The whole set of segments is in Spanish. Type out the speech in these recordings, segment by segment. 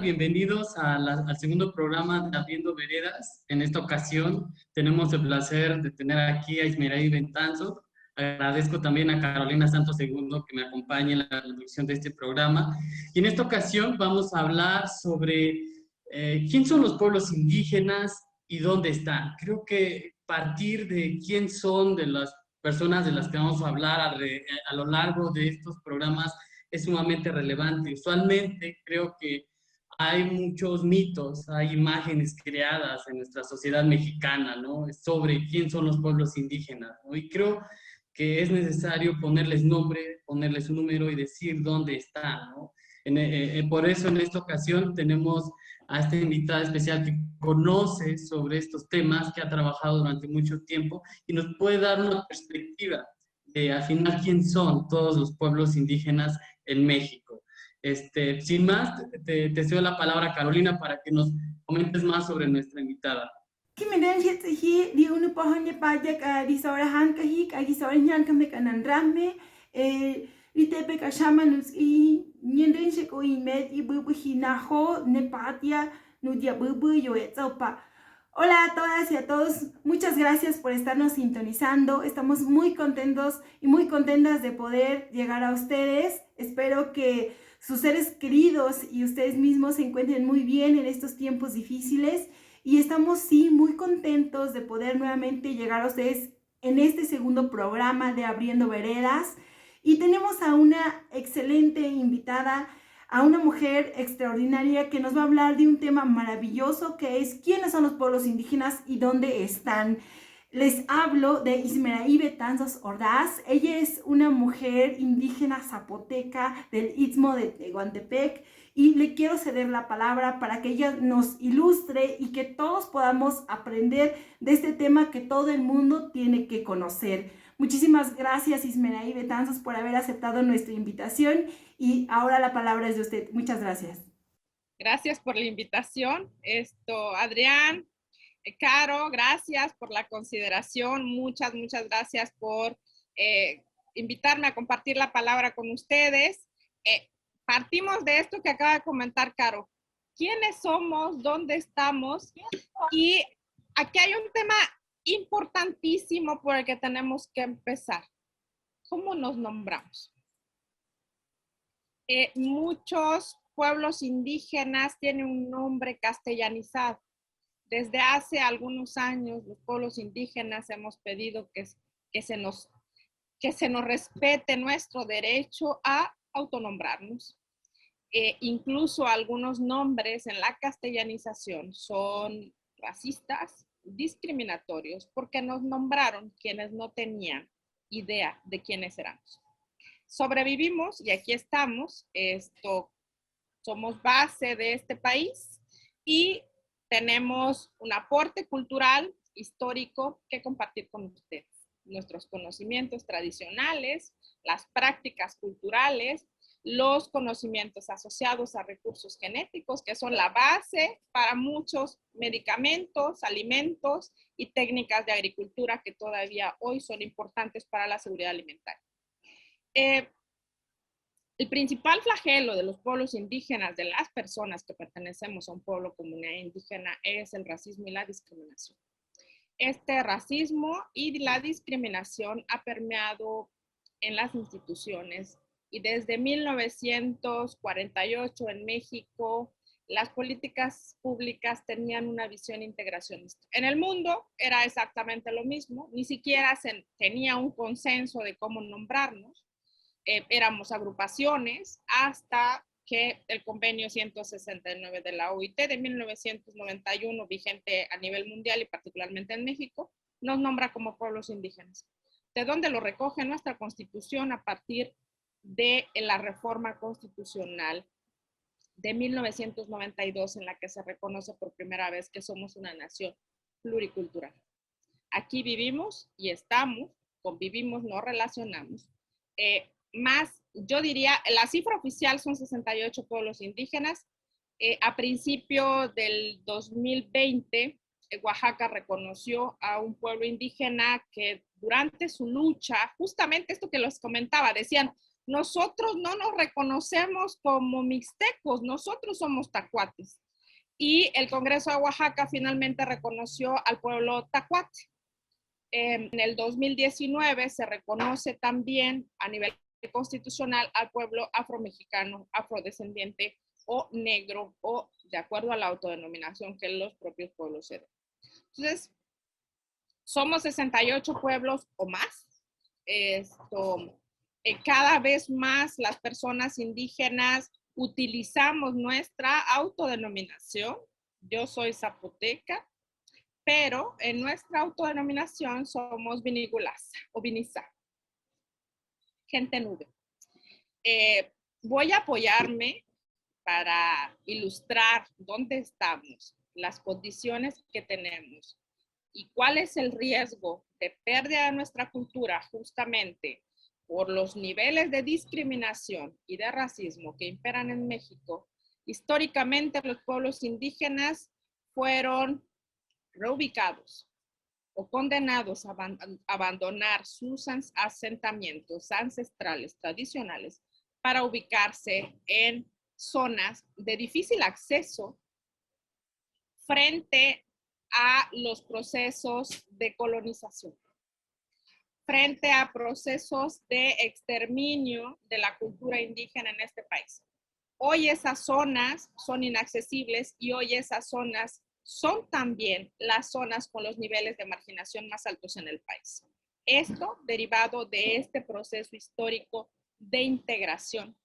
Bienvenidos al segundo programa de Abriendo Veredas. En esta ocasión tenemos el placer de tener aquí a Ismeraí Betanzos. Agradezco también a Carolina Santos II que me acompañe en la conducción de este programa. Y en esta ocasión vamos a hablar sobre quién son los pueblos indígenas y dónde están. Creo que partir de quién son de las personas de las que vamos a hablar a lo largo de estos programas es sumamente relevante. Usualmente creo que hay muchos mitos, hay imágenes creadas en nuestra sociedad mexicana, ¿no? Sobre quién son los pueblos indígenas, ¿no? Y creo que es necesario ponerles nombre, ponerles un número y decir dónde están, ¿no? Por eso en esta ocasión tenemos a esta invitada especial que conoce sobre estos temas, que ha trabajado durante mucho tiempo y nos puede dar una perspectiva de al final quién son todos los pueblos indígenas en México. Sin más, te cedo la palabra a Carolina para que nos comentes más sobre nuestra invitada. Kimiden hit hi di unu pohon ye pajak di sorahan kahik di soranyan kamek anandrame di tepe kashama nus I nyenden se ko imet I bubu hinajo ne patia nudia bubu yo etsopa. Hola a todas y a todos, muchas gracias por estarnos sintonizando. Estamos muy contentos y muy contentas de poder llegar a ustedes. Espero que sus seres queridos y ustedes mismos se encuentren muy bien en estos tiempos difíciles. Y estamos sí muy contentos de poder nuevamente llegar a ustedes en este segundo programa de Abriendo Veredas. Y tenemos a una excelente invitada, a una mujer extraordinaria que nos va a hablar de un tema maravilloso que es quiénes son los pueblos indígenas y dónde están. Les hablo de Ismeraí Betanzos Ordaz. Ella es una mujer indígena zapoteca del Istmo de Tehuantepec y le quiero ceder la palabra para que ella nos ilustre y que todos podamos aprender de este tema que todo el mundo tiene que conocer. Muchísimas gracias Ismeraí Betanzos por haber aceptado nuestra invitación y ahora la palabra es de usted. Muchas gracias. Gracias por la invitación. Adrián, Caro, gracias por la consideración. Muchas gracias por invitarme a compartir la palabra con ustedes. Partimos de esto que acaba de comentar Caro. ¿Quiénes somos? ¿Dónde estamos? Y aquí hay un tema importantísimo por el que tenemos que empezar. ¿Cómo nos nombramos? Muchos pueblos indígenas tienen un nombre castellanizado. Desde hace algunos años, los pueblos indígenas hemos pedido que se nos respete nuestro derecho a autonombrarnos. Incluso algunos nombres en la castellanización son racistas, discriminatorios, porque nos nombraron quienes no tenían idea de quiénes éramos. Sobrevivimos y aquí estamos. Somos base de este país y tenemos un aporte cultural, histórico que compartir con ustedes. Nuestros conocimientos tradicionales, las prácticas culturales, los conocimientos asociados a recursos genéticos, que son la base para muchos medicamentos, alimentos y técnicas de agricultura que todavía hoy son importantes para la seguridad alimentaria. El principal flagelo de los pueblos indígenas, de las personas que pertenecemos a un pueblo comunidad indígena, es el racismo y la discriminación. Este racismo y la discriminación ha permeado en las instituciones y desde 1948 en México las políticas públicas tenían una visión integracionista. En el mundo era exactamente lo mismo, ni siquiera tenía un consenso de cómo nombrarnos. Éramos agrupaciones hasta que el convenio 169 de la OIT de 1991, vigente a nivel mundial y particularmente en México, nos nombra como pueblos indígenas. ¿De dónde lo recoge nuestra Constitución? A partir de la reforma constitucional de 1992, en la que se reconoce por primera vez que somos una nación pluricultural. Aquí vivimos y estamos, convivimos, nos relacionamos. Yo diría, la cifra oficial son 68 pueblos indígenas. A principio del 2020, Oaxaca reconoció a un pueblo indígena que durante su lucha, justamente esto que les comentaba, decían, nosotros no nos reconocemos como mixtecos, nosotros somos tacuates. Y el Congreso de Oaxaca finalmente reconoció al pueblo tacuate. En el 2019 se reconoce también a nivel constitucional al pueblo afromexicano, afrodescendiente o negro, o de acuerdo a la autodenominación que los propios pueblos se den. Entonces, somos 68 pueblos o más. Cada vez más las personas indígenas utilizamos nuestra autodenominación. Yo soy zapoteca, pero en nuestra autodenominación somos vinigulasa o vinizá, gente nube. Voy a apoyarme para ilustrar dónde estamos, las condiciones que tenemos y cuál es el riesgo de pérdida de nuestra cultura justamente por los niveles de discriminación y de racismo que imperan en México. Históricamente los pueblos indígenas fueron reubicados o condenados a abandonar sus asentamientos ancestrales tradicionales para ubicarse en zonas de difícil acceso frente a los procesos de colonización, frente a procesos de exterminio de la cultura indígena en este país. Hoy esas zonas son inaccesibles y hoy esas zonas son también las zonas con los niveles de marginación más altos en el país. Esto derivado de este proceso histórico de integración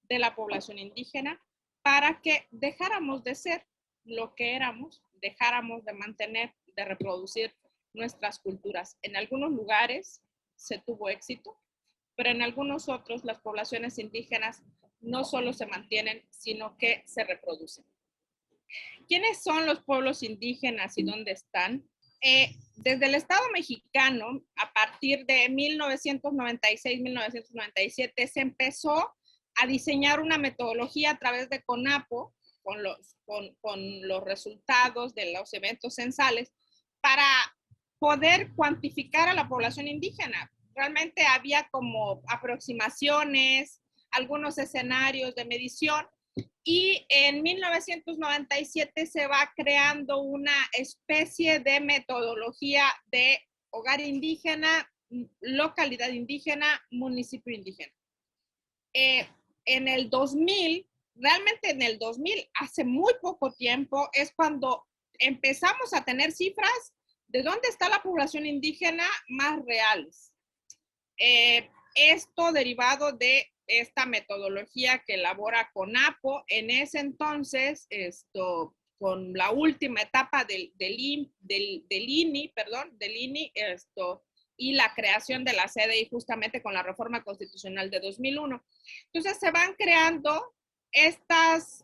de la población indígena para que dejáramos de ser lo que éramos, dejáramos de mantener, de reproducir nuestras culturas. En algunos lugares se tuvo éxito, pero en algunos otros las poblaciones indígenas no solo se mantienen, sino que se reproducen. ¿Quiénes son los pueblos indígenas y dónde están? Desde el Estado mexicano, a partir de 1996-1997, se empezó a diseñar una metodología a través de CONAPO, con los resultados de los eventos censales, para poder cuantificar a la población indígena. Realmente había como aproximaciones, algunos escenarios de medición, y en 1997 se va creando una especie de metodología de hogar indígena, localidad indígena, municipio indígena. En el 2000, realmente en el 2000, hace muy poco tiempo, es cuando empezamos a tener cifras de dónde está la población indígena más reales. Esto derivado de esta metodología que elabora CONAPO, en ese entonces, con la última etapa del INI, y la creación de la CDI justamente con la reforma constitucional de 2001. Entonces se van creando estas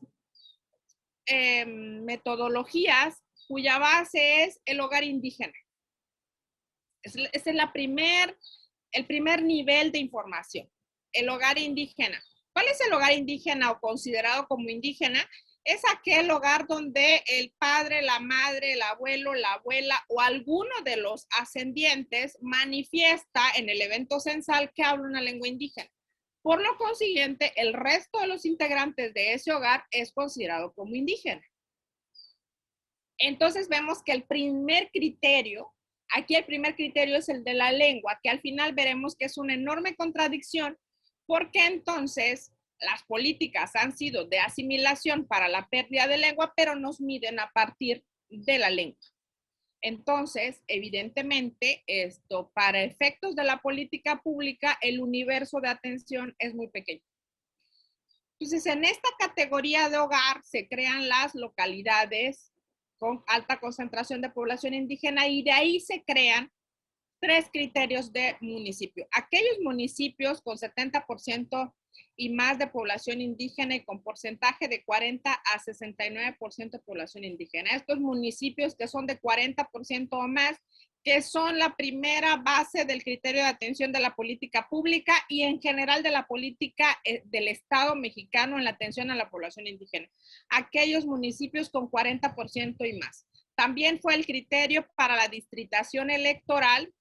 metodologías cuya base es el hogar indígena. Ese es el primer nivel de información, el hogar indígena. ¿Cuál es el hogar indígena o considerado como indígena? Es aquel hogar donde el padre, la madre, el abuelo, la abuela o alguno de los ascendientes manifiesta en el evento censal que habla una lengua indígena. Por lo consiguiente, el resto de los integrantes de ese hogar es considerado como indígena. Entonces vemos que el primer criterio, aquí el primer criterio es el de la lengua, que al final veremos que es una enorme contradicción, porque entonces las políticas han sido de asimilación para la pérdida de lengua, pero nos miden a partir de la lengua. Entonces, evidentemente, para efectos de la política pública, el universo de atención es muy pequeño. Entonces, en esta categoría de hogar se crean las localidades con alta concentración de población indígena y de ahí se crean 3 criterios de municipio. Aquellos municipios con 70% y más de población indígena y con porcentaje de 40 a 69% de población indígena. Estos municipios que son de 40% o más, que son la primera base del criterio de atención de la política pública y en general de la política del Estado mexicano en la atención a la población indígena. Aquellos municipios con 40% y más. También fue el criterio para la distritación electoral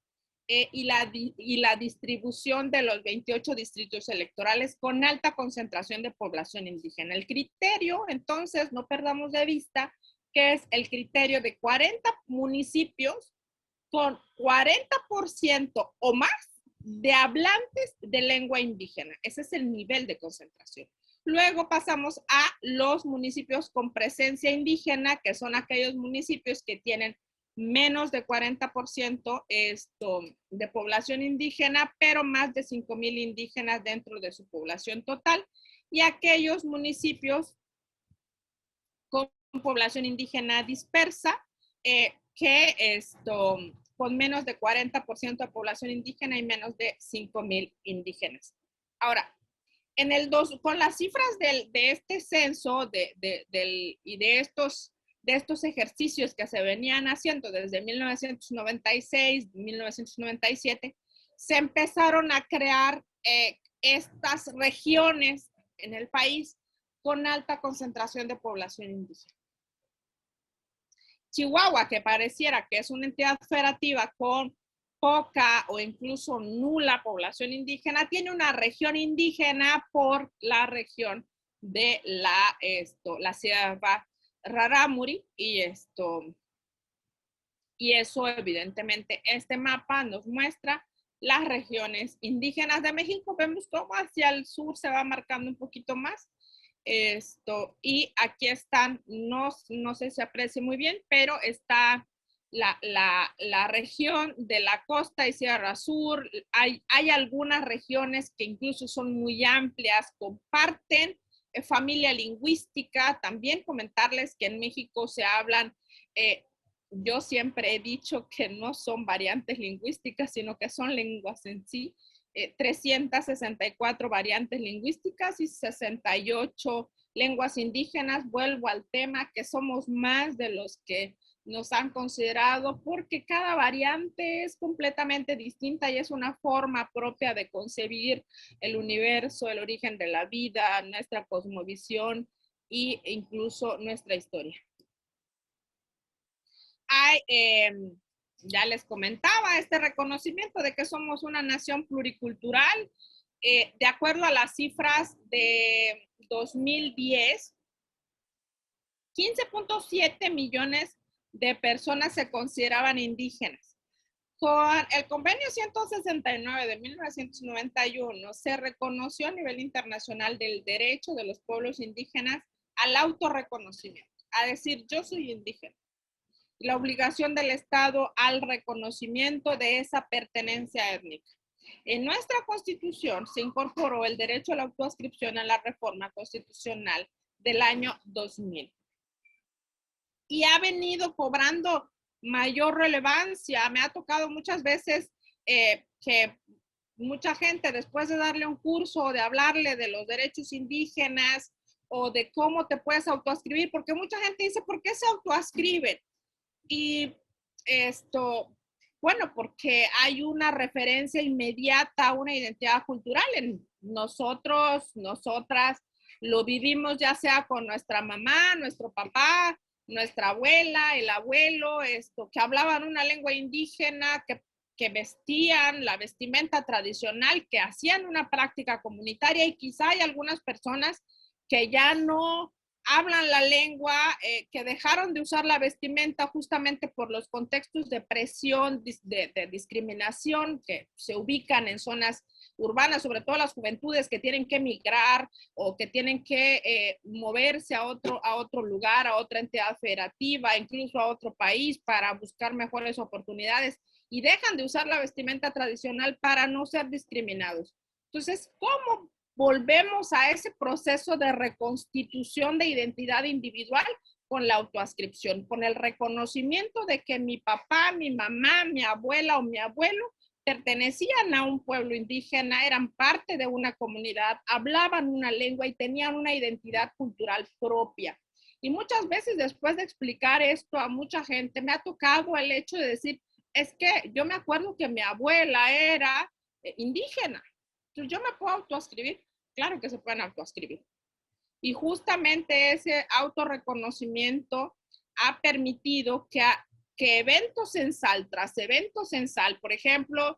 y la distribución de los 28 distritos electorales con alta concentración de población indígena. El criterio, entonces, no perdamos de vista, que es el criterio de 40 municipios con 40% o más de hablantes de lengua indígena. Ese es el nivel de concentración. Luego pasamos a los municipios con presencia indígena, que son aquellos municipios que tienen menos de 40% de población indígena, pero más de 5,000 indígenas dentro de su población total. Y aquellos municipios con población indígena dispersa, que con menos de 40% de población indígena y menos de 5,000 indígenas. Ahora, con las cifras de este censo y de estos ejercicios que se venían haciendo desde 1996, 1997, se empezaron a crear estas regiones en el país con alta concentración de población indígena. Chihuahua, que pareciera que es una entidad federativa con poca o incluso nula población indígena, tiene una región indígena por la región de la Sierra Rarámuri, y eso evidentemente este mapa nos muestra las regiones indígenas de México. Vemos cómo hacia el sur se va marcando un poquito más. Y aquí están, no sé si se aprecia muy bien, pero está la región de la costa y Sierra Sur. Hay algunas regiones que incluso son muy amplias, comparten familia lingüística. También comentarles que en México se hablan, yo siempre he dicho que no son variantes lingüísticas, sino que son lenguas en sí. 364 variantes lingüísticas y 68 lenguas indígenas. Vuelvo al tema que somos más de los que nos han considerado, porque cada variante es completamente distinta y es una forma propia de concebir el universo, el origen de la vida, nuestra cosmovisión e incluso nuestra historia. Ya les comentaba este reconocimiento de que somos una nación pluricultural. De acuerdo a las cifras de 2010, 15.7 millones de personas se consideraban indígenas. Con el convenio 169 de 1991 se reconoció a nivel internacional del derecho de los pueblos indígenas al autorreconocimiento, a decir yo soy indígena. La obligación del Estado al reconocimiento de esa pertenencia étnica. En nuestra Constitución se incorporó el derecho a la autoadscripción a la reforma constitucional del año 2000. Y ha venido cobrando mayor relevancia. Me ha tocado muchas veces que mucha gente, después de darle un curso o de hablarle de los derechos indígenas o de cómo te puedes autoadscribir, porque mucha gente dice, ¿por qué se autoadscriben? Y bueno, porque hay una referencia inmediata a una identidad cultural. En nosotros, nosotras, lo vivimos ya sea con nuestra mamá, nuestro papá, nuestra abuela, el abuelo, que hablaban una lengua indígena, que vestían la vestimenta tradicional, que hacían una práctica comunitaria, y quizá hay algunas personas que ya no hablan la lengua, que dejaron de usar la vestimenta justamente por los contextos de presión, de discriminación que se ubican en zonas urbanas, sobre todo las juventudes que tienen que emigrar o que tienen que moverse a otro lugar, a otra entidad federativa, incluso a otro país para buscar mejores oportunidades, y dejan de usar la vestimenta tradicional para no ser discriminados. Entonces, ¿cómo volvemos a ese proceso de reconstitución de identidad individual? Con la autoadscripción, con el reconocimiento de que mi papá, mi mamá, mi abuela o mi abuelo pertenecían a un pueblo indígena, eran parte de una comunidad, hablaban una lengua y tenían una identidad cultural propia. Y muchas veces, después de explicar esto a mucha gente, me ha tocado el hecho de decir, es que yo me acuerdo que mi abuela era indígena, entonces yo me puedo autoadscribir. Claro que se pueden autoadscribir. Y justamente ese autorreconocimiento ha permitido que que evento censal tras evento censal, por ejemplo,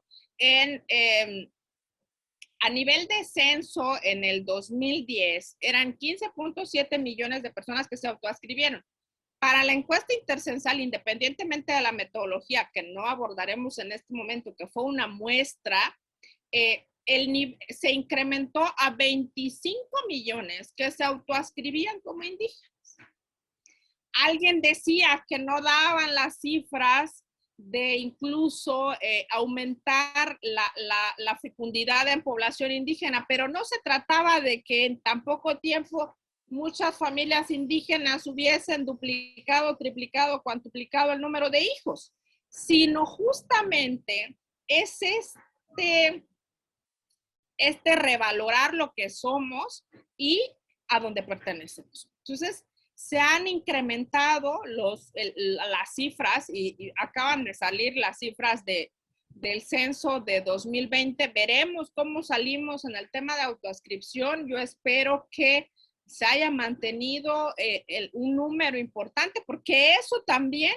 a nivel de censo en el 2010, eran 15.7 millones de personas que se autoascribieron. Para la encuesta intercensal, independientemente de la metodología que no abordaremos en este momento, que fue una muestra, se incrementó a 25 millones que se autoascribían como indígenas. Alguien decía que no daban las cifras de incluso aumentar la fecundidad en población indígena, pero no se trataba de que en tan poco tiempo muchas familias indígenas hubiesen duplicado, triplicado, cuantuplicado el número de hijos, sino justamente es este revalorar lo que somos y a dónde pertenecemos. Entonces, se han incrementado las cifras y acaban de salir las cifras del censo de 2020. Veremos cómo salimos en el tema de autoascripción. Yo espero que se haya mantenido un número importante, porque eso también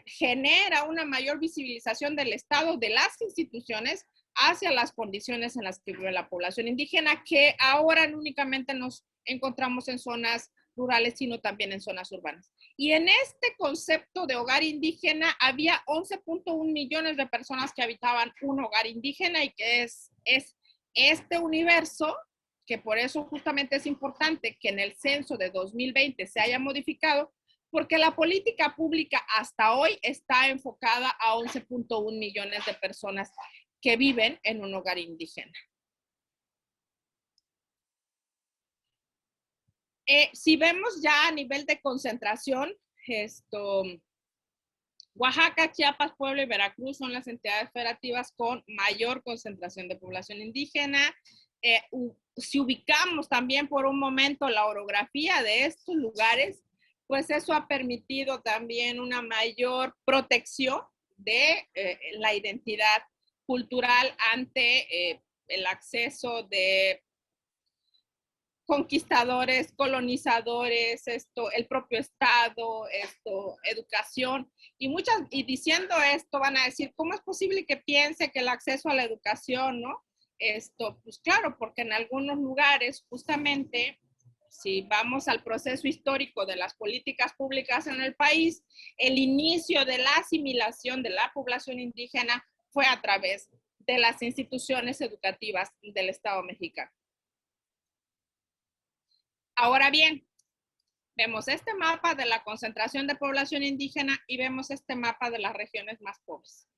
genera una mayor visibilización del Estado, de las instituciones, hacia las condiciones en las que vive la población indígena, que ahora no únicamente nos encontramos en zonas rurales, sino también en zonas urbanas. Y en este concepto de hogar indígena había 11.1 millones de personas que habitaban un hogar indígena, y que es este universo, que por eso justamente es importante que en el censo de 2020 se haya modificado, porque la política pública hasta hoy está enfocada a 11.1 millones de personas que viven en un hogar indígena. Si vemos ya a nivel de concentración, Oaxaca, Chiapas, Puebla y Veracruz son las entidades federativas con mayor concentración de población indígena. Si ubicamos también por un momento la orografía de estos lugares, pues eso ha permitido también una mayor protección de la identidad cultural ante el acceso de conquistadores, colonizadores, el propio Estado, educación. Y diciendo esto van a decir, ¿cómo es posible que piense que el acceso a la educación, no? Pues claro, porque en algunos lugares, justamente, si vamos al proceso histórico de las políticas públicas en el país, el inicio de la asimilación de la población indígena fue a través de las instituciones educativas del Estado mexicano. Ahora bien, vemos este mapa de la concentración de población indígena y vemos este mapa de las regiones más pobres.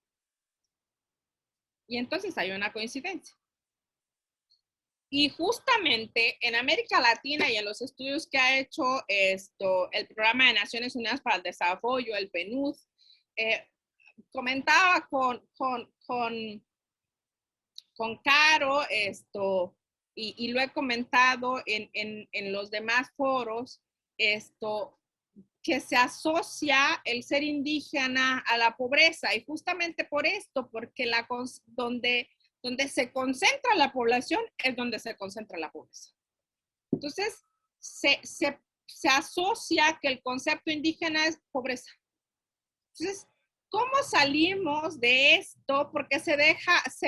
Y entonces hay una coincidencia. Y justamente en América Latina y en los estudios que ha hecho el Programa de Naciones Unidas para el Desarrollo, el PNUD, comentaba con Caro y lo he comentado en los demás foros, que se asocia el ser indígena a la pobreza, y justamente por esto, porque donde se concentra la población es donde se concentra la pobreza. Entonces, se asocia que el concepto indígena es pobreza. Entonces, ¿cómo salimos de esto? Porque se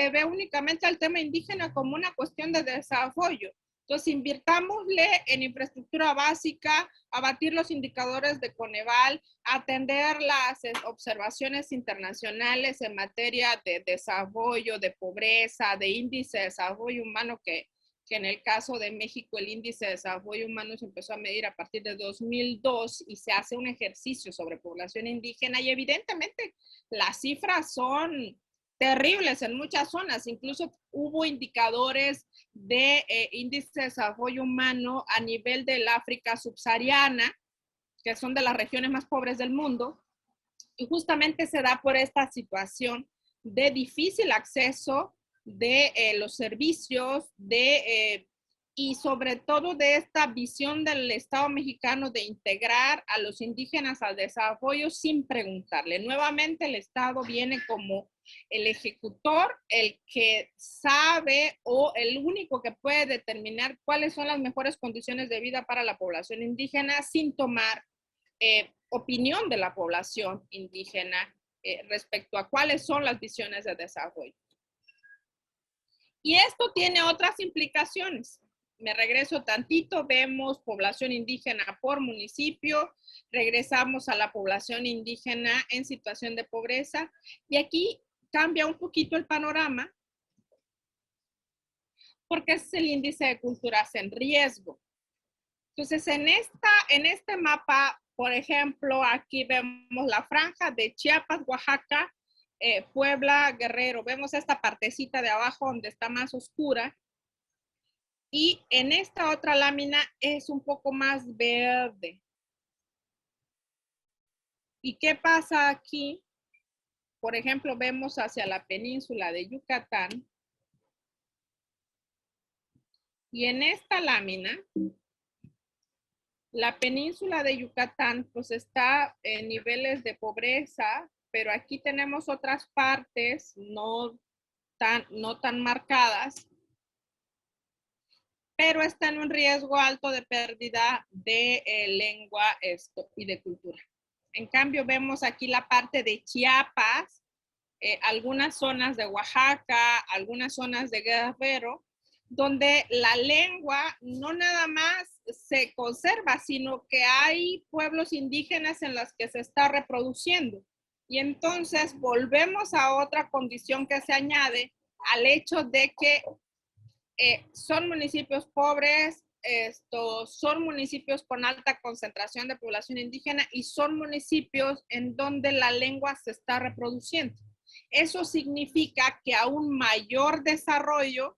ve únicamente al tema indígena como una cuestión de desarrollo. Entonces, invirtámosle en infraestructura básica, abatir los indicadores de Coneval, atender las observaciones internacionales en materia de desarrollo, de pobreza, de índice de desarrollo humano, que en el caso de México el índice de desarrollo humano se empezó a medir a partir de 2002 y se hace un ejercicio sobre población indígena, y evidentemente las cifras son terribles en muchas zonas. Incluso hubo indicadores de índice de desarrollo humano a nivel del África subsahariana, que son de las regiones más pobres del mundo, y justamente se da por esta situación de difícil acceso de los servicios, y sobre todo de esta visión del Estado mexicano de integrar a los indígenas al desarrollo sin preguntarle. Nuevamente el Estado viene como el ejecutor, el que sabe o el único que puede determinar cuáles son las mejores condiciones de vida para la población indígena, sin tomar opinión de la población indígena respecto a cuáles son las visiones de desarrollo. Y esto tiene otras implicaciones. Me regreso tantito, vemos población indígena por municipio, regresamos a la población indígena en situación de pobreza, y aquí cambia un poquito el panorama, porque es el índice de culturas en riesgo. Entonces, en este mapa, por ejemplo, aquí vemos la franja de Chiapas, Oaxaca, Puebla, Guerrero. Vemos esta partecita de abajo donde está más oscura. Y en esta otra lámina es un poco más verde. ¿Y qué pasa aquí? Por ejemplo, vemos hacia la península de Yucatán. Y en esta lámina, la península de Yucatán pues está en niveles de pobreza, pero aquí tenemos otras partes no tan marcadas, pero está en un riesgo alto de pérdida de lengua y de cultura. En cambio, vemos aquí la parte de Chiapas, algunas zonas de Oaxaca, algunas zonas de Guerrero, donde la lengua no nada más se conserva, sino que hay pueblos indígenas en los que se está reproduciendo. Y entonces volvemos a otra condición que se añade al hecho de que son municipios pobres, son municipios con alta concentración de población indígena y son municipios en donde la lengua se está reproduciendo. Eso significa que a un mayor desarrollo,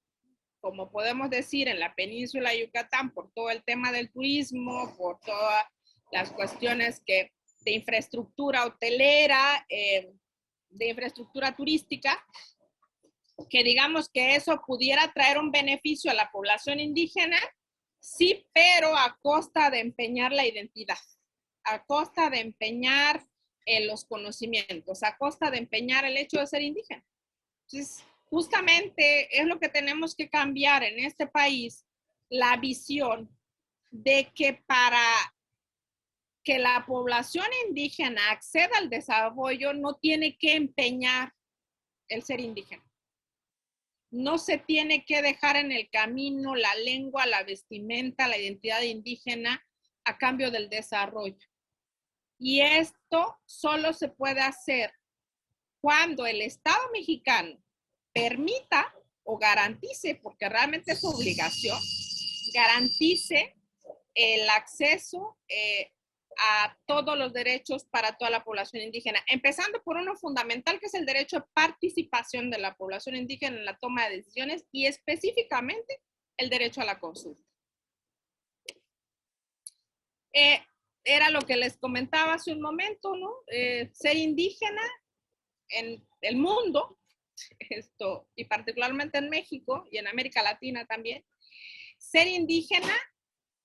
como podemos decir en la península de Yucatán, por todo el tema del turismo, por todas las cuestiones de infraestructura hotelera, de infraestructura turística, que digamos que eso pudiera traer un beneficio a la población indígena, sí, pero a costa de empeñar la identidad, a costa de empeñar los conocimientos, a costa de empeñar el hecho de ser indígena. Entonces, justamente es lo que tenemos que cambiar en este país, la visión de que para que la población indígena acceda al desarrollo no tiene que empeñar el ser indígena. No se tiene que dejar en el camino la lengua, la vestimenta, la identidad indígena a cambio del desarrollo. Y esto solo se puede hacer cuando el Estado mexicano permita o garantice, porque realmente es su obligación, garantice el acceso a todos los derechos para toda la población indígena, empezando por uno fundamental que es el derecho de participación de la población indígena en la toma de decisiones y específicamente el derecho a la consulta. Era lo que les comentaba hace un momento, ¿no? Ser indígena en el mundo, y particularmente en México y en América Latina también, ser indígena,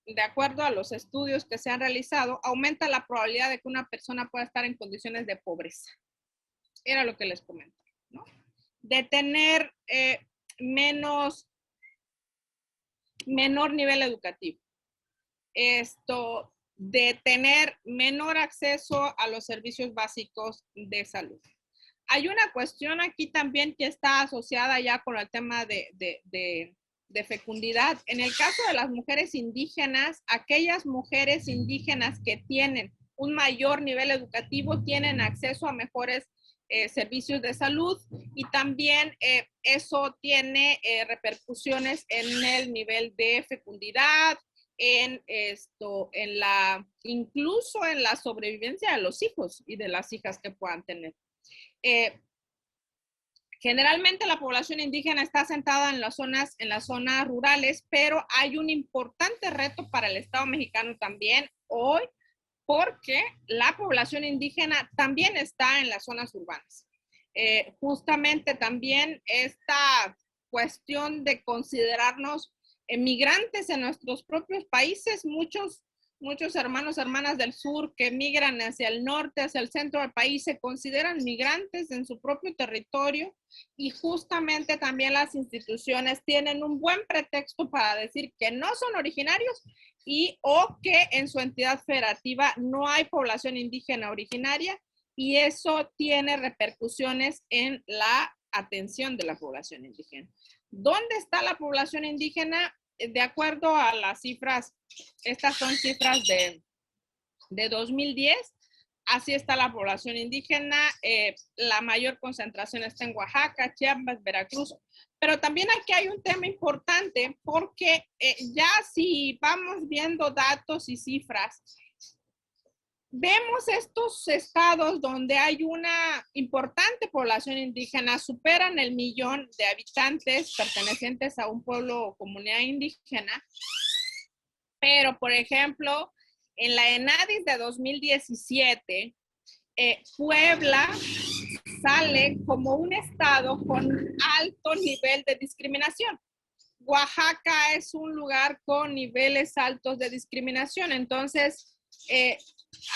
de acuerdo a los estudios que se han realizado, aumenta la probabilidad de que una persona pueda estar en condiciones de pobreza. Era lo que les comento, ¿no? De tener menor nivel educativo. De tener menor acceso a los servicios básicos de salud. Hay una cuestión aquí también que está asociada ya con el tema de fecundidad. En el caso de las mujeres indígenas, aquellas mujeres indígenas que tienen un mayor nivel educativo tienen acceso a mejores servicios de salud y también eso tiene repercusiones en el nivel de fecundidad, incluso en la sobrevivencia de los hijos y de las hijas que puedan tener. Generalmente la población indígena está asentada en las zonas rurales, pero hay un importante reto para el Estado mexicano también hoy, porque la población indígena también está en las zonas urbanas. Justamente también esta cuestión de considerarnos migrantes en nuestros propios países, muchos muchos hermanos, hermanas del sur que migran hacia el norte, hacia el centro del país, se consideran migrantes en su propio territorio y justamente también las instituciones tienen un buen pretexto para decir que no son originarios y o que en su entidad federativa no hay población indígena originaria y eso tiene repercusiones en la atención de la población indígena. ¿Dónde está la población indígena? De acuerdo a las cifras, estas son cifras de 2010, así está la población indígena, la mayor concentración está en Oaxaca, Chiapas, Veracruz, pero también aquí hay un tema importante porque ya si vamos viendo datos y cifras, vemos estos estados donde hay una importante población indígena, superan el 1,000,000 de habitantes pertenecientes a un pueblo o comunidad indígena, pero por ejemplo, en la ENADIS de 2017, Puebla sale como un estado con alto nivel de discriminación. Oaxaca es un lugar con niveles altos de discriminación, entonces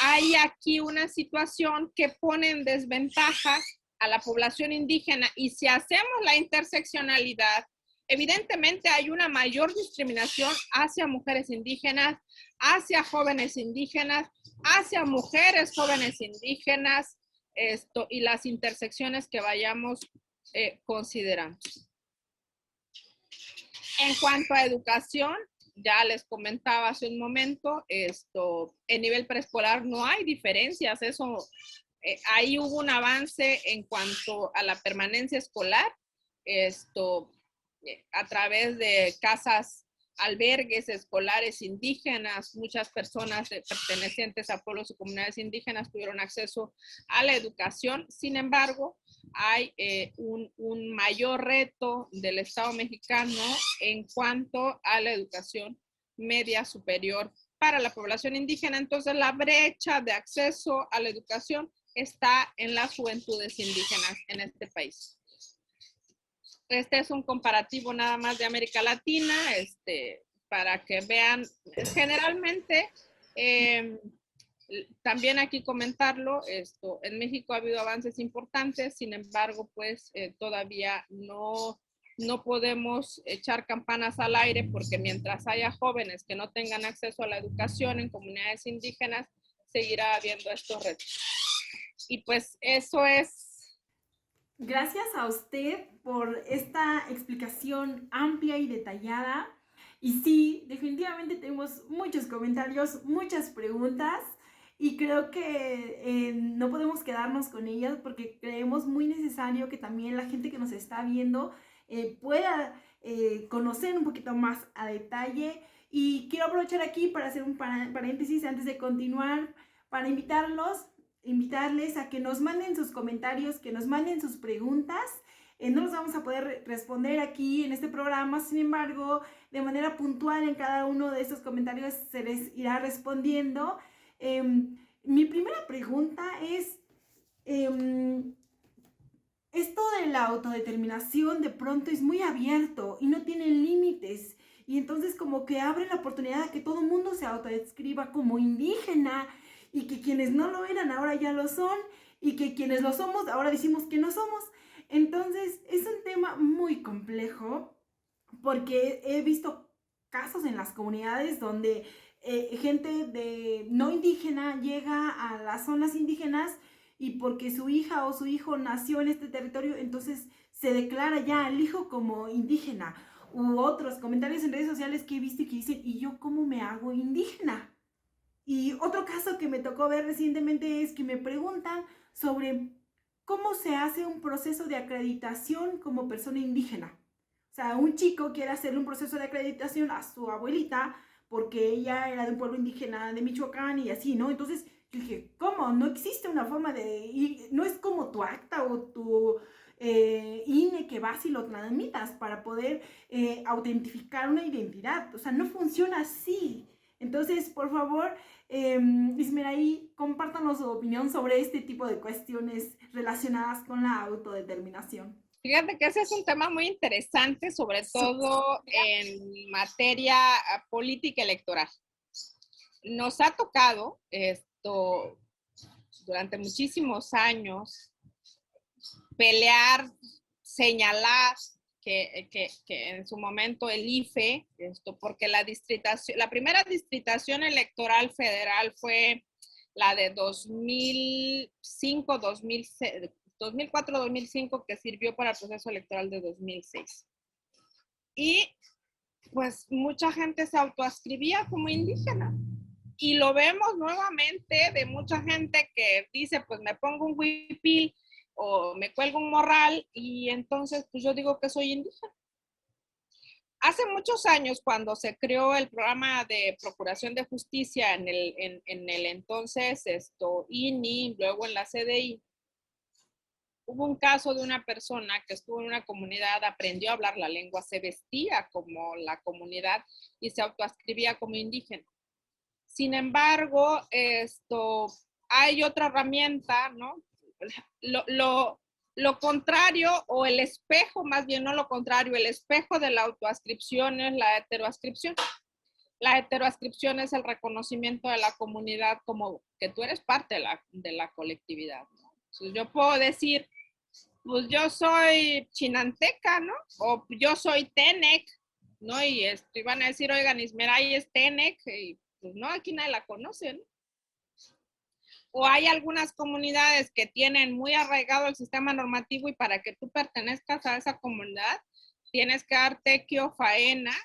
hay aquí una situación que pone en desventaja a la población indígena y si hacemos la interseccionalidad, evidentemente hay una mayor discriminación hacia mujeres indígenas, hacia jóvenes indígenas, hacia mujeres jóvenes indígenas, y las intersecciones que vayamos considerando. En cuanto a educación, ya les comentaba hace un momento, en nivel preescolar no hay diferencias, eso, ahí hubo un avance en cuanto a la permanencia escolar, a través de casas, albergues escolares indígenas, muchas personas pertenecientes a pueblos y comunidades indígenas tuvieron acceso a la educación, sin embargo, hay un mayor reto del Estado mexicano en cuanto a la educación media superior para la población indígena. Entonces, la brecha de acceso a la educación está en las juventudes indígenas en este país. Este es un comparativo nada más de América Latina, para que vean, generalmente, también aquí comentarlo, en México ha habido avances importantes, sin embargo, pues todavía no podemos echar campanas al aire porque mientras haya jóvenes que no tengan acceso a la educación en comunidades indígenas, seguirá habiendo estos retos. Y pues eso es. Gracias a usted por esta explicación amplia y detallada. Y sí, definitivamente tenemos muchos comentarios, muchas preguntas y creo que no podemos quedarnos con ellas porque creemos muy necesario que también la gente que nos está viendo pueda conocer un poquito más a detalle. Y quiero aprovechar aquí para hacer un paréntesis antes de continuar para invitarles a que nos manden sus comentarios, que nos manden sus preguntas. No los vamos a poder responder aquí en este programa, sin embargo, de manera puntual en cada uno de estos comentarios se les irá respondiendo. Mi primera pregunta es, esto de la autodeterminación de pronto es muy abierto y no tiene límites. Y entonces como que abre la oportunidad a que todo el mundo se autodescriba como indígena y que quienes no lo eran ahora ya lo son y que quienes lo somos ahora decimos que no somos. Entonces es un tema muy complejo porque he visto casos en las comunidades donde gente de no indígena llega a las zonas indígenas y porque su hija o su hijo nació en este territorio, entonces se declara ya al hijo como indígena. U otros comentarios en redes sociales que he visto y que dicen, ¿y yo cómo me hago indígena? Y otro caso que me tocó ver recientemente es que me preguntan sobre cómo se hace un proceso de acreditación como persona indígena. O sea, un chico quiere hacerle un proceso de acreditación a su abuelita porque ella era de un pueblo indígena de Michoacán y así, ¿no? Entonces yo dije, ¿cómo? No existe una forma de ir, no es como tu acta o tu INE que vas y lo tramitas para poder autentificar una identidad. O sea, no funciona así. Entonces, por favor, Ismeraí, compártanos su opinión sobre este tipo de cuestiones relacionadas con la autodeterminación. Fíjate que ese es un tema muy interesante, sobre todo en materia política electoral. nos ha tocado esto durante muchísimos años pelear, señalar que en su momento el IFE, porque la primera distritación electoral federal fue la de 2005, 2004-2005, que sirvió para el proceso electoral de 2006. Y pues mucha gente se autoascribía como indígena. Y lo vemos nuevamente de mucha gente que dice, pues me pongo un huipil o me cuelgo un morral y entonces pues yo digo que soy indígena. Hace muchos años, cuando se creó el programa de Procuración de Justicia en el entonces INI, luego en la CDI, hubo un caso de una persona que estuvo en una comunidad, aprendió a hablar la lengua, se vestía como la comunidad y se autoascribía como indígena. Sin embargo, hay otra herramienta, ¿no? Lo contrario, o el espejo, más bien no lo contrario, el espejo de la autoascripción es la heteroascripción. La heteroascripción es el reconocimiento de la comunidad como que tú eres parte de la colectividad, ¿no? Entonces yo puedo decir, pues yo soy chinanteca, ¿no? O yo soy Tenec, ¿no? Y van a decir, oigan, Ismeray es Tenec, y pues no, aquí nadie la conoce, ¿no? O hay algunas comunidades que tienen muy arraigado el sistema normativo y para que tú pertenezcas a esa comunidad tienes que dar tequio, faena.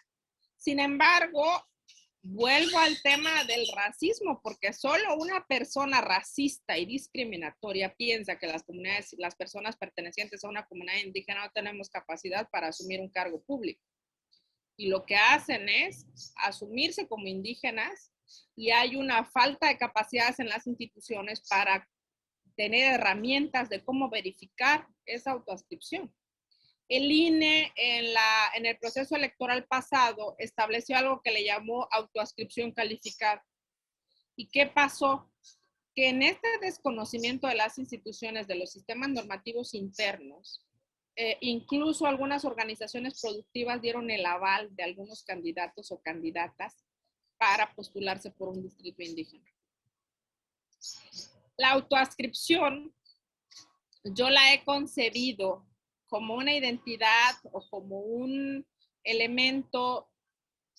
Sin embargo, vuelvo al tema del racismo, porque solo una persona racista y discriminatoria piensa que las personas pertenecientes a una comunidad indígena no tenemos capacidad para asumir un cargo público. Y lo que hacen es asumirse como indígenas y hay una falta de capacidades en las instituciones para tener herramientas de cómo verificar esa autoascripción. El INE en el proceso electoral pasado estableció algo que le llamó autoascripción calificada. ¿Y qué pasó? Que en este desconocimiento de las instituciones, de los sistemas normativos internos, incluso algunas organizaciones productivas dieron el aval de algunos candidatos o candidatas para postularse por un distrito indígena. La autoascripción, yo la he concebido como una identidad o como un elemento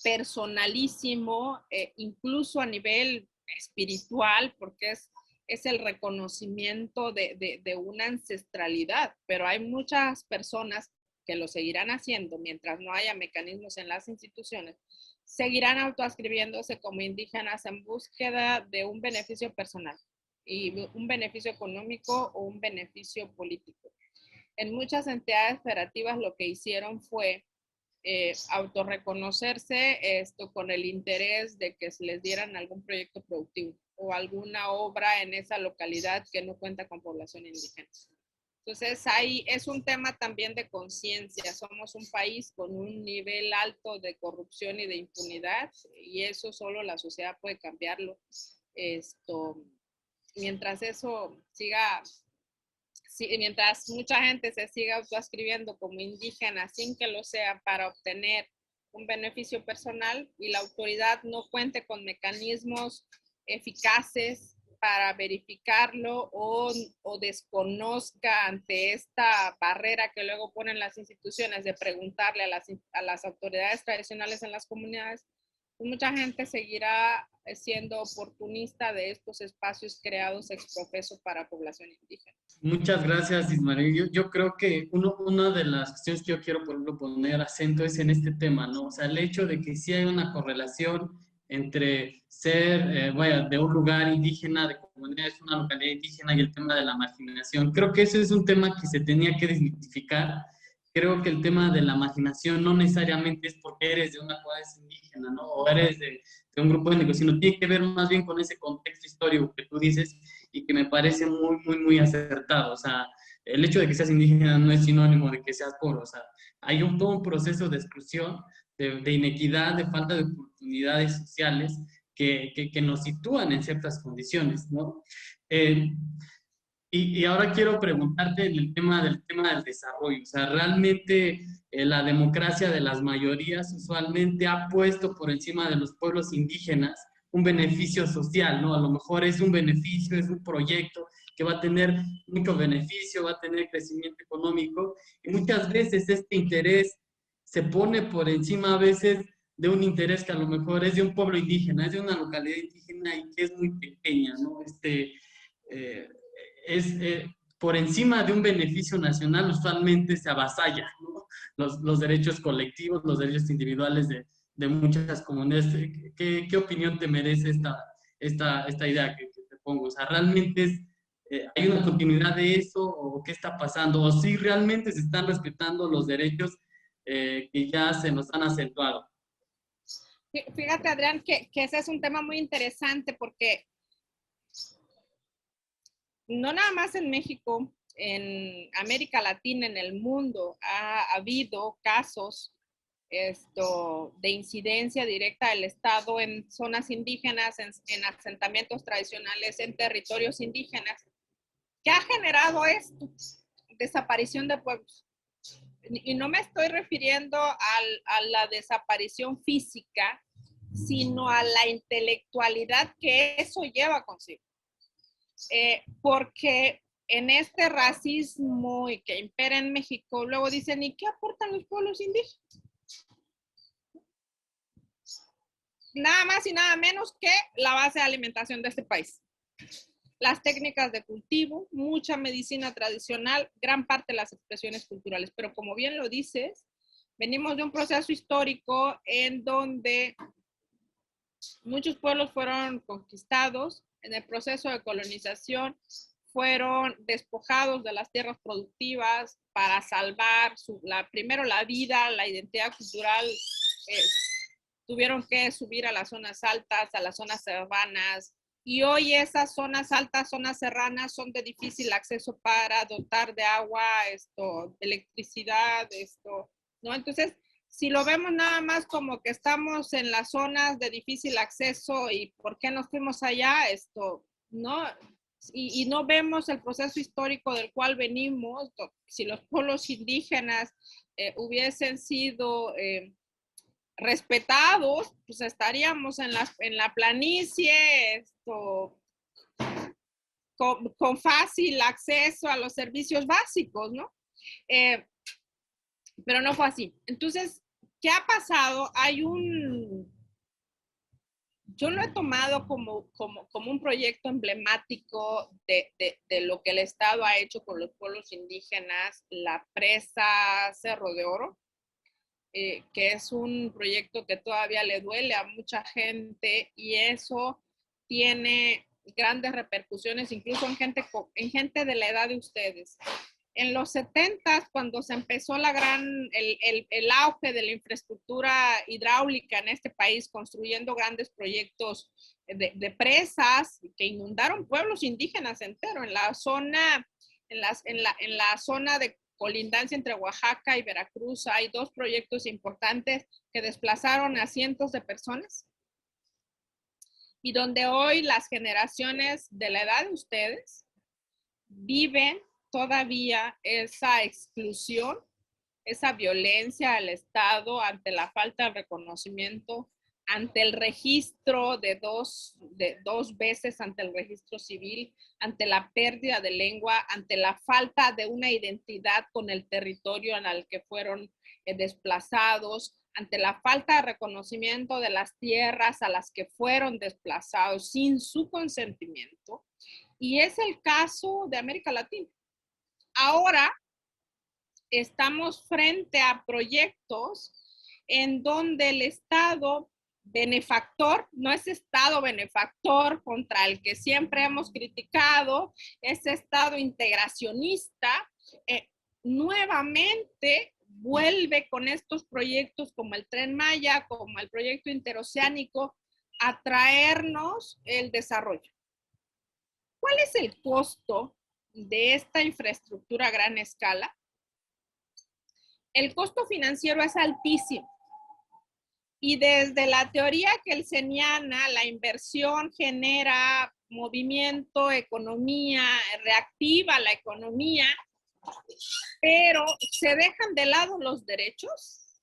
personalísimo, incluso a nivel espiritual, porque es el reconocimiento de una ancestralidad, pero hay muchas personas que lo seguirán haciendo mientras no haya mecanismos en las instituciones, seguirán autoascribiéndose como indígenas en búsqueda de un beneficio personal, y un beneficio económico o un beneficio político. En muchas entidades federativas lo que hicieron fue autorreconocerse con el interés de que se les dieran algún proyecto productivo o alguna obra en esa localidad que no cuenta con población indígena. Entonces, ahí es un tema también de conciencia. Somos un país con un nivel alto de corrupción y de impunidad, y eso solo la sociedad puede cambiarlo. Mientras eso siga, mientras mucha gente se siga autoascribiendo como indígena sin que lo sea para obtener un beneficio personal y la autoridad no cuente con mecanismos eficaces para verificarlo o desconozca ante esta barrera que luego ponen las instituciones de preguntarle a las autoridades tradicionales en las comunidades, pues mucha gente seguirá siendo oportunista de estos espacios creados ex profeso para población indígena. Muchas gracias, Ismael. Yo creo que una de las cuestiones que yo quiero, por ejemplo, poner acento es en este tema, ¿no? O sea, el hecho de que sí hay una correlación entre ser, de un lugar indígena, de comunidades, una localidad indígena y el tema de la marginación. Creo que ese es un tema que se tenía que desmitificar. Creo que el tema de la marginación no necesariamente es porque eres de una comunidad indígena, ¿no? O eres de un grupo étnico, sino tiene que ver más bien con ese contexto histórico que tú dices y que me parece muy, muy, muy acertado. O sea, el hecho de que seas indígena no es sinónimo de que seas pobre. O sea, hay todo un proceso de exclusión, de inequidad, de falta de oportunidades sociales que nos sitúan en ciertas condiciones, ¿no? Y ahora quiero preguntarte en el tema del desarrollo. O sea, realmente la democracia de las mayorías usualmente ha puesto por encima de los pueblos indígenas un beneficio social, ¿no? A lo mejor es un beneficio, es un proyecto que va a tener mucho beneficio, va a tener crecimiento económico, y muchas veces este interés se pone por encima a veces de un interés que a lo mejor es de un pueblo indígena, es de una localidad indígena y que es muy pequeña, ¿no? Eh, por encima de un beneficio nacional usualmente se avasalla, ¿no? Los derechos colectivos, los derechos individuales de muchas comunidades. ¿Qué opinión te merece esta idea que te pongo? O sea, ¿realmente hay una continuidad de eso o qué está pasando? ¿O si realmente se están respetando los derechos que ya se nos han acentuado? Fíjate, Adrián, que ese es un tema muy interesante porque no nada más en México, en América Latina, en el mundo, ha habido casos de incidencia directa del Estado en zonas indígenas, en asentamientos tradicionales, en territorios indígenas, que ha generado esto, desaparición de pueblos. Y no me estoy refiriendo a la desaparición física, sino a la intelectualidad que eso lleva consigo. Porque en este racismo que impera en México, luego dicen, ¿y qué aportan los pueblos indígenas? Nada más y nada menos que la base de alimentación de este país. Las técnicas de cultivo, mucha medicina tradicional, gran parte de las expresiones culturales. Pero como bien lo dices, venimos de un proceso histórico en donde muchos pueblos fueron conquistados. En el proceso de colonización fueron despojados de las tierras productivas para salvar primero la vida, la identidad cultural. Tuvieron que subir a las zonas altas, a las zonas serranas, y hoy esas zonas altas, zonas serranas son de difícil acceso para dotar de agua, electricidad, ¿no? Entonces, si lo vemos nada más como que estamos en las zonas de difícil acceso y por qué nos fuimos allá, ¿no? Y no vemos el proceso histórico del cual venimos. Si los pueblos indígenas hubiesen sido respetados, pues estaríamos en la planicie, con fácil acceso a los servicios básicos, ¿no? Pero no fue así. Entonces, ¿qué ha pasado? Yo lo he tomado como un proyecto emblemático de lo que el Estado ha hecho con los pueblos indígenas, la presa Cerro de Oro, que es un proyecto que todavía le duele a mucha gente, y eso tiene grandes repercusiones incluso en gente de la edad de ustedes. En los 70, cuando se empezó el auge de la infraestructura hidráulica en este país, construyendo grandes proyectos de presas que inundaron pueblos indígenas enteros en la zona de colindancia entre Oaxaca y Veracruz. Hay dos proyectos importantes que desplazaron a cientos de personas, y donde hoy las generaciones de la edad de ustedes viven todavía esa exclusión, esa violencia al Estado ante la falta de reconocimiento, ante el registro de dos veces ante el registro civil, ante la pérdida de lengua, ante la falta de una identidad con el territorio en el que fueron desplazados, ante la falta de reconocimiento de las tierras a las que fueron desplazados sin su consentimiento. Y es el caso de América Latina. Ahora estamos frente a proyectos en donde el Estado benefactor, no es Estado benefactor contra el que siempre hemos criticado, ese Estado integracionista, nuevamente vuelve con estos proyectos como el Tren Maya, como el proyecto interoceánico, a traernos el desarrollo. ¿Cuál es el costo de esta infraestructura a gran escala? El costo financiero es altísimo. Y desde la teoría kelseniana, la inversión genera movimiento, economía, reactiva la economía, pero se dejan de lado los derechos.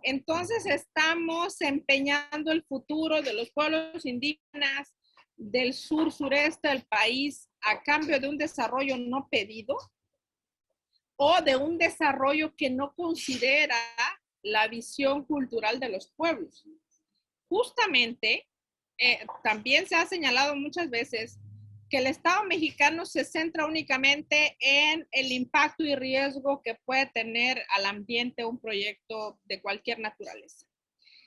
Entonces estamos empeñando el futuro de los pueblos indígenas del sur-sureste del país a cambio de un desarrollo no pedido o de un desarrollo que no considera la visión cultural de los pueblos. Justamente, también se ha señalado muchas veces que el Estado mexicano se centra únicamente en el impacto y riesgo que puede tener al ambiente un proyecto de cualquier naturaleza.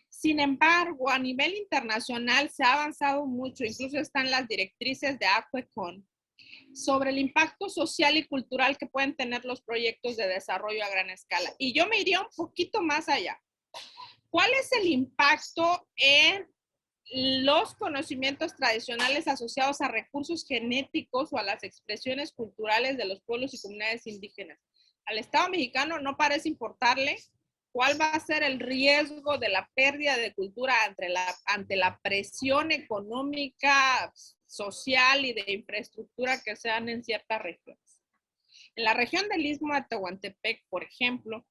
Sin embargo, a nivel internacional se ha avanzado mucho, incluso están las directrices de Acuecon, sobre el impacto social y cultural que pueden tener los proyectos de desarrollo a gran escala. Y yo me iría un poquito más allá. ¿Cuál es el impacto en los conocimientos tradicionales asociados a recursos genéticos o a las expresiones culturales de los pueblos y comunidades indígenas? Al Estado mexicano no parece importarle cuál va a ser el riesgo de la pérdida de cultura ante la presión económica, social y de infraestructura que se dan en ciertas regiones. En la región del Istmo de Tehuantepec, por ejemplo,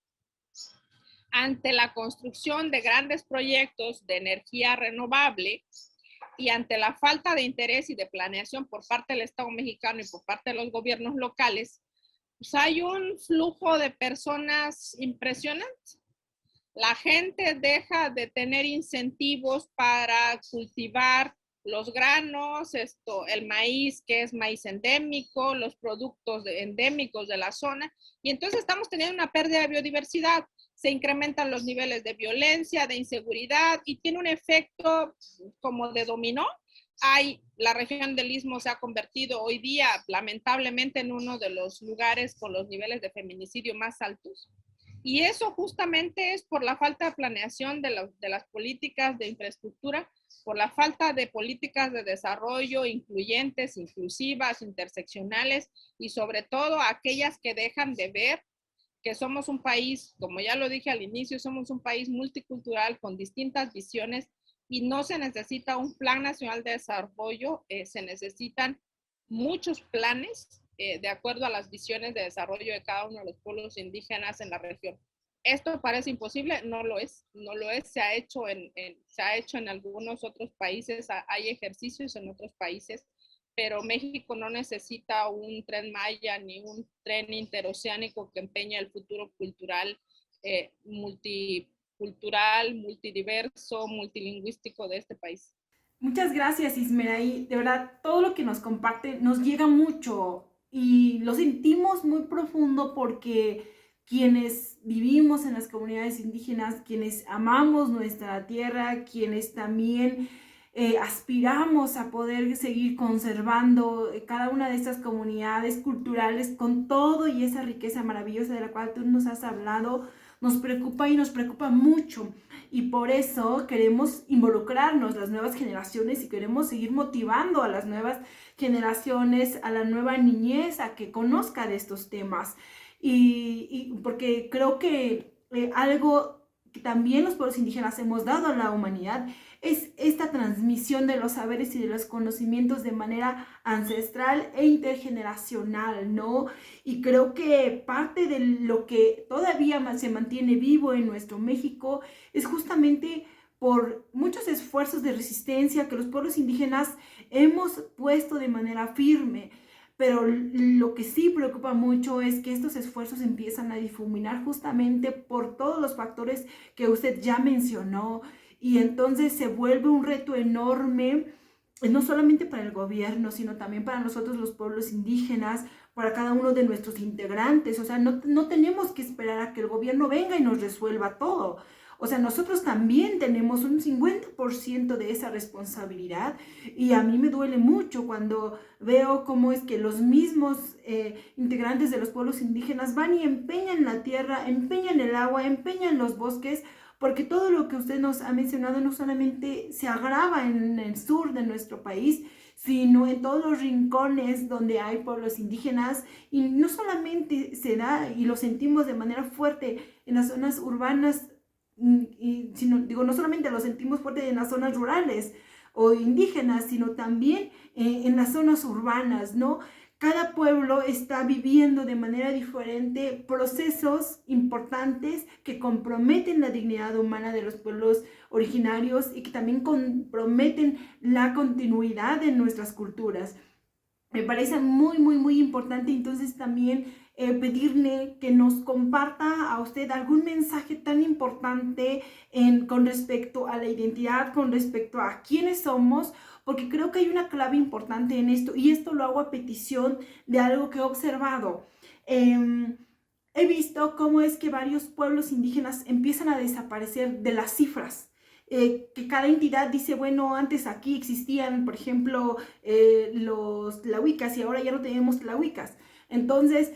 ante la construcción de grandes proyectos de energía renovable y ante la falta de interés y de planeación por parte del Estado mexicano y por parte de los gobiernos locales, pues hay un flujo de personas impresionante. La gente deja de tener incentivos para cultivar los granos, el maíz, que es maíz endémico, los productos endémicos de la zona, y entonces estamos teniendo una pérdida de biodiversidad. Se incrementan los niveles de violencia, de inseguridad, y tiene un efecto como de dominó. La región del Istmo se ha convertido hoy día, lamentablemente, en uno de los lugares con los niveles de feminicidio más altos. Y eso justamente es por la falta de planeación de las políticas de infraestructura, por la falta de políticas de desarrollo incluyentes, inclusivas, interseccionales y sobre todo aquellas que dejan de ver que somos un país, como ya lo dije al inicio, somos un país multicultural con distintas visiones y no se necesita un plan nacional de desarrollo, se necesitan muchos planes de acuerdo a las visiones de desarrollo de cada uno de los pueblos indígenas en la región. ¿Esto parece imposible? No lo es, no lo es. Se ha hecho en algunos otros países, hay ejercicios en otros países, pero México no necesita un tren Maya ni un tren interoceánico que empeñe el futuro cultural, multicultural, multidiverso, multilingüístico de este país. Muchas gracias, Ismeraí. De verdad, todo lo que nos comparte nos llega mucho y lo sentimos muy profundo porque quienes vivimos en las comunidades indígenas, quienes amamos nuestra tierra, quienes también aspiramos a poder seguir conservando cada una de estas comunidades culturales con todo y esa riqueza maravillosa de la cual tú nos has hablado, nos preocupa y nos preocupa mucho. Y por eso queremos involucrarnos las nuevas generaciones y queremos seguir motivando a las nuevas generaciones, a la nueva niñez a que conozca de estos temas. Y porque creo que algo que también los pueblos indígenas hemos dado a la humanidad es esta transmisión de los saberes y de los conocimientos de manera ancestral e intergeneracional, ¿no? Y creo que parte de lo que todavía se mantiene vivo en nuestro México es justamente por muchos esfuerzos de resistencia que los pueblos indígenas hemos puesto de manera firme. Pero lo que sí preocupa mucho es que estos esfuerzos empiezan a difuminar justamente por todos los factores que usted ya mencionó, y entonces se vuelve un reto enorme, no solamente para el gobierno, sino también para nosotros los pueblos indígenas, para cada uno de nuestros integrantes. O sea, no tenemos que esperar a que el gobierno venga y nos resuelva todo. O sea, nosotros también tenemos un 50% de esa responsabilidad, y a mí me duele mucho cuando veo cómo es que los mismos integrantes de los pueblos indígenas van y empeñan la tierra, empeñan el agua, empeñan los bosques, porque todo lo que usted nos ha mencionado no solamente se agrava en el sur de nuestro país, sino en todos los rincones donde hay pueblos indígenas, y no solamente se da y lo sentimos de manera fuerte en las zonas urbanas, no solamente lo sentimos fuerte en las zonas rurales o indígenas, sino también en las zonas urbanas, ¿no? Cada pueblo está viviendo de manera diferente procesos importantes que comprometen la dignidad humana de los pueblos originarios y que también comprometen la continuidad de nuestras culturas. Me parece muy importante entonces también pedirle que nos comparta a usted algún mensaje tan importante con respecto a la identidad, con respecto a quiénes somos, porque creo que hay una clave importante en esto y esto lo hago a petición de algo que he observado. He visto cómo es que varios pueblos indígenas empiezan a desaparecer de las cifras. Que cada entidad dice, bueno, antes aquí existían, por ejemplo, los tlahuicas y ahora ya no tenemos tlahuicas. Entonces,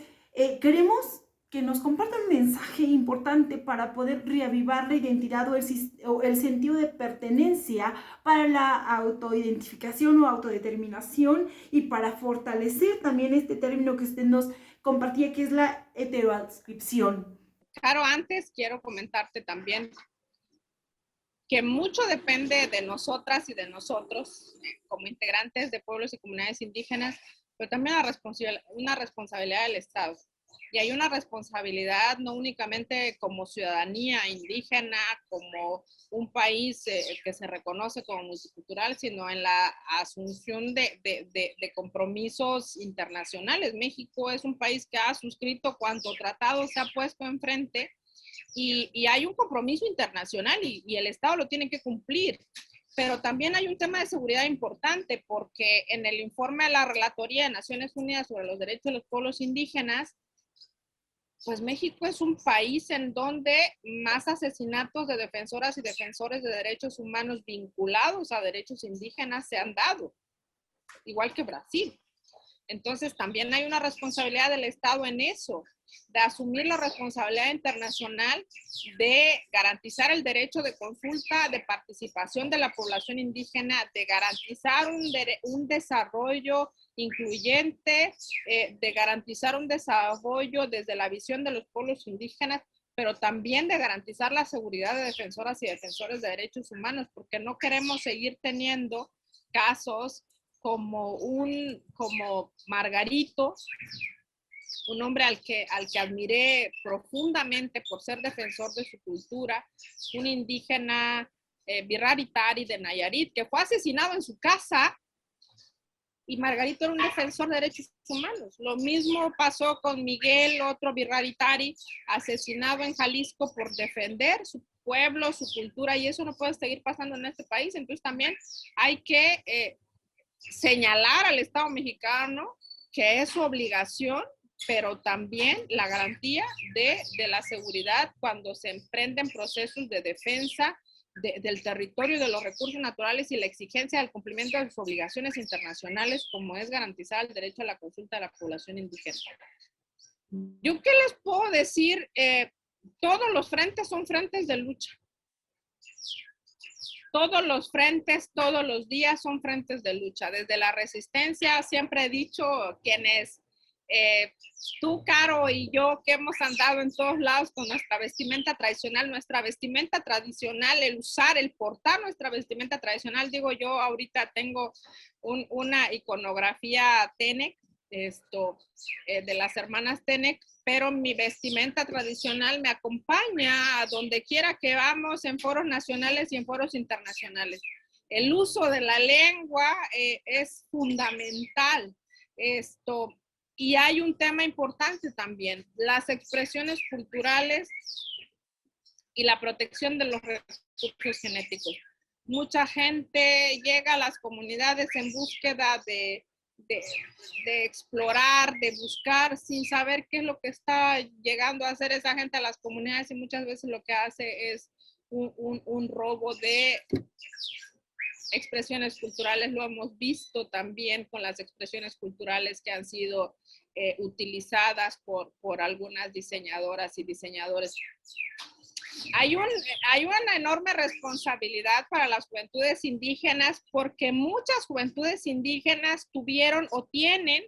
queremos que nos compartan un mensaje importante para poder reavivar la identidad o el sentido de pertenencia para la autoidentificación o autodeterminación y para fortalecer también este término que usted nos compartía, que es la heteroadscripción. Caro, antes quiero comentarte también que mucho depende de nosotras y de nosotros como integrantes de pueblos y comunidades indígenas, pero también una responsabilidad del Estado. Y hay una responsabilidad no únicamente como ciudadanía indígena, como un país que se reconoce como multicultural, sino en la asunción de compromisos internacionales. México es un país que ha suscrito cuanto tratado se ha puesto enfrente y hay un compromiso internacional y el Estado lo tiene que cumplir. Pero también hay un tema de seguridad importante porque en el informe de la Relatoría de Naciones Unidas sobre los Derechos de los Pueblos Indígenas, pues México es un país en donde más asesinatos de defensoras y defensores de derechos humanos vinculados a derechos indígenas se han dado, igual que Brasil. Entonces también hay una responsabilidad del Estado en eso, de asumir la responsabilidad internacional de garantizar el derecho de consulta, de participación de la población indígena, de garantizar un desarrollo incluyente, de garantizar un desarrollo desde la visión de los pueblos indígenas, pero también de garantizar la seguridad de defensoras y defensores de derechos humanos, porque no queremos seguir teniendo casos como Margarito, un hombre al que admiré profundamente por ser defensor de su cultura, un indígena Birraritari de Nayarit, que fue asesinado en su casa, y Margarito era un defensor de derechos humanos. Lo mismo pasó con Miguel, otro Birraritari, asesinado en Jalisco por defender su pueblo, su cultura, y eso no puede seguir pasando en este país. Entonces también hay que señalar al Estado mexicano que es su obligación, pero también la garantía de la seguridad cuando se emprenden procesos de defensa del territorio y de los recursos naturales y la exigencia del cumplimiento de sus obligaciones internacionales, como es garantizar el derecho a la consulta de la población indígena. ¿Yo qué les puedo decir? Todos los frentes son frentes de lucha. Todos los frentes, todos los días son frentes de lucha. Desde la resistencia, siempre he dicho, quienes tú, Caro, y yo, que hemos andado en todos lados con nuestra vestimenta tradicional, el usar, el portar nuestra vestimenta tradicional. Digo, yo ahorita tengo una iconografía Tenec, de las hermanas Tenec, pero mi vestimenta tradicional me acompaña a donde quiera que vamos, en foros nacionales y en foros internacionales. El uso de la lengua es fundamental. Y hay un tema importante también, las expresiones culturales y la protección de los recursos genéticos. Mucha gente llega a las comunidades en búsqueda de explorar, de buscar, sin saber qué es lo que está llegando a hacer esa gente a las comunidades, y muchas veces lo que hace es un robo de expresiones culturales. Lo hemos visto también con las expresiones culturales que han sido utilizadas por algunas diseñadoras y diseñadores. Hay una enorme responsabilidad para las juventudes indígenas, porque muchas juventudes indígenas tuvieron o tienen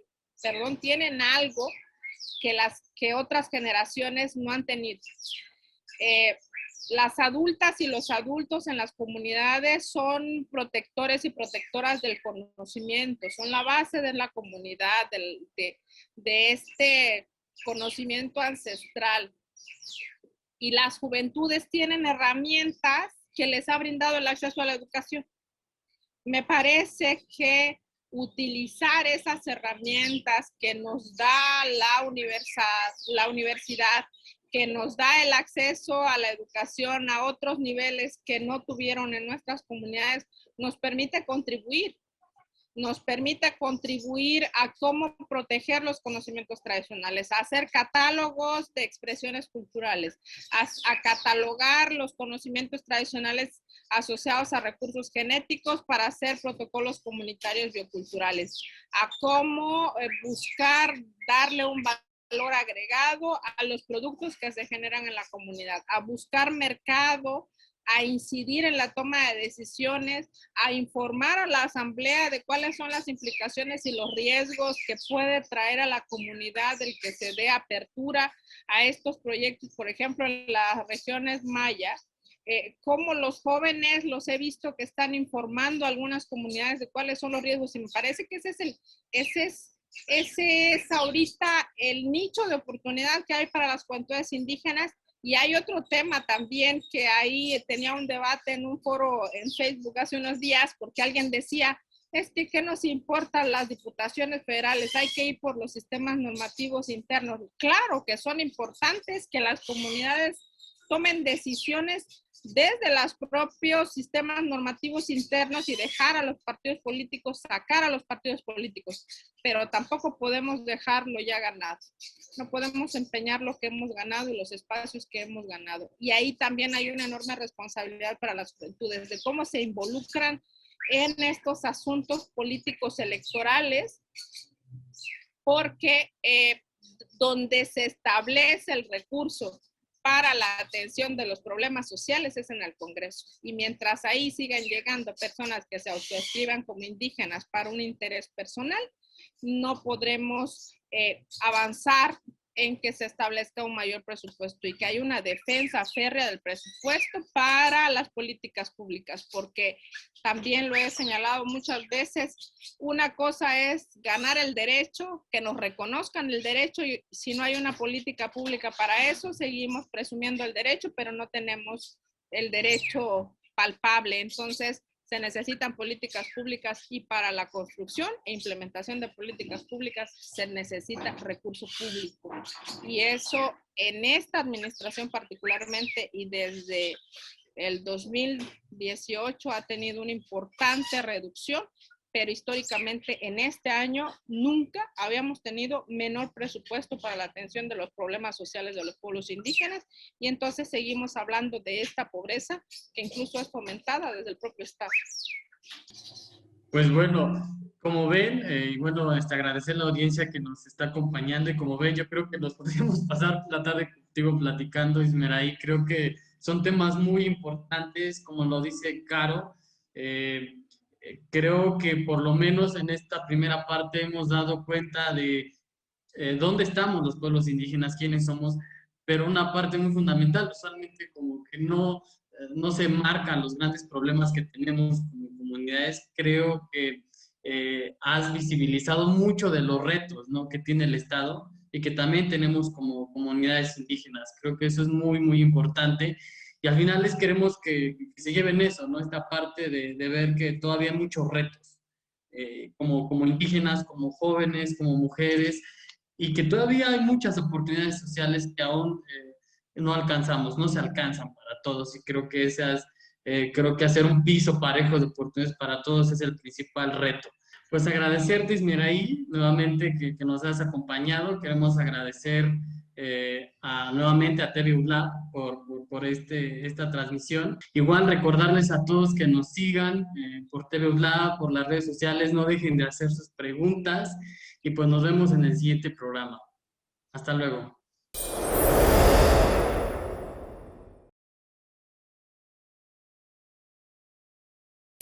algo que otras generaciones no han tenido. las adultas y los adultos en las comunidades son protectores y protectoras del conocimiento, son la base de la comunidad, de este conocimiento ancestral. Y las juventudes tienen herramientas que les ha brindado el acceso a la educación. Me parece que utilizar esas herramientas que nos da la universidad, que nos da el acceso a la educación a otros niveles que no tuvieron en nuestras comunidades, nos permite contribuir a cómo proteger los conocimientos tradicionales, a hacer catálogos de expresiones culturales, a catalogar los conocimientos tradicionales asociados a recursos genéticos para hacer protocolos comunitarios bioculturales, a cómo buscar darle un valor agregado a los productos que se generan en la comunidad, a buscar mercado, a incidir en la toma de decisiones, a informar a la asamblea de cuáles son las implicaciones y los riesgos que puede traer a la comunidad el que se dé apertura a estos proyectos, por ejemplo, en las regiones mayas. Cómo los jóvenes los he visto que están informando a algunas comunidades de cuáles son los riesgos, y me parece que ese es ahorita el nicho de oportunidad que hay para las juventudes indígenas. Y hay otro tema también que ahí tenía un debate en un foro en Facebook hace unos días, porque alguien decía, ¿qué nos importan las diputaciones federales? Hay que ir por los sistemas normativos internos. Claro que son importantes que las comunidades tomen decisiones desde los propios sistemas normativos internos y dejar a los partidos políticos, sacar a los partidos políticos, pero tampoco podemos dejarlo ya ganado. No podemos empeñar lo que hemos ganado y los espacios que hemos ganado. Y ahí también hay una enorme responsabilidad para las juventudes, de cómo se involucran en estos asuntos políticos electorales, porque donde se establece el recurso para la atención de los problemas sociales es en el Congreso. Y mientras ahí sigan llegando personas que se autoescriban como indígenas para un interés personal, no podremos avanzar en que se establezca un mayor presupuesto y que haya una defensa férrea del presupuesto para las políticas públicas, porque también lo he señalado muchas veces, una cosa es ganar el derecho, que nos reconozcan el derecho, y si no hay una política pública para eso, seguimos presumiendo el derecho, pero no tenemos el derecho palpable. Entonces, se necesitan políticas públicas, y para la construcción e implementación de políticas públicas se necesita recurso público. Y eso en esta administración particularmente y desde el 2018 ha tenido una importante reducción, pero históricamente en este año nunca habíamos tenido menor presupuesto para la atención de los problemas sociales de los pueblos indígenas, y entonces seguimos hablando de esta pobreza que incluso es fomentada desde el propio Estado. Pues bueno, como ven, y bueno, agradecer a la audiencia que nos está acompañando, y como ven, yo creo que nos podríamos pasar la tarde contigo platicando, Ismeraí. Creo que son temas muy importantes, como lo dice Caro. Creo que por lo menos en esta primera parte hemos dado cuenta de dónde estamos los pueblos indígenas, quiénes somos, pero una parte muy fundamental, usualmente como que no se marcan los grandes problemas que tenemos como comunidades. Creo que has visibilizado mucho de los retos, ¿no?, que tiene el Estado y que también tenemos como comunidades indígenas. Creo que eso es muy, muy importante. Y al final les queremos que se lleven eso, ¿no? Esta parte de ver que todavía hay muchos retos, como indígenas, como jóvenes, como mujeres, y que todavía hay muchas oportunidades sociales que aún no alcanzamos, no se alcanzan para todos. Y creo que creo que hacer un piso parejo de oportunidades para todos es el principal reto. Pues agradecerte, Ismeraí, nuevamente que nos has acompañado. Queremos agradecer nuevamente a TV UNLAB por esta transmisión. Igual recordarles a todos que nos sigan por TV UNLAB, por las redes sociales. No dejen de hacer sus preguntas, y pues nos vemos en el siguiente programa. Hasta luego.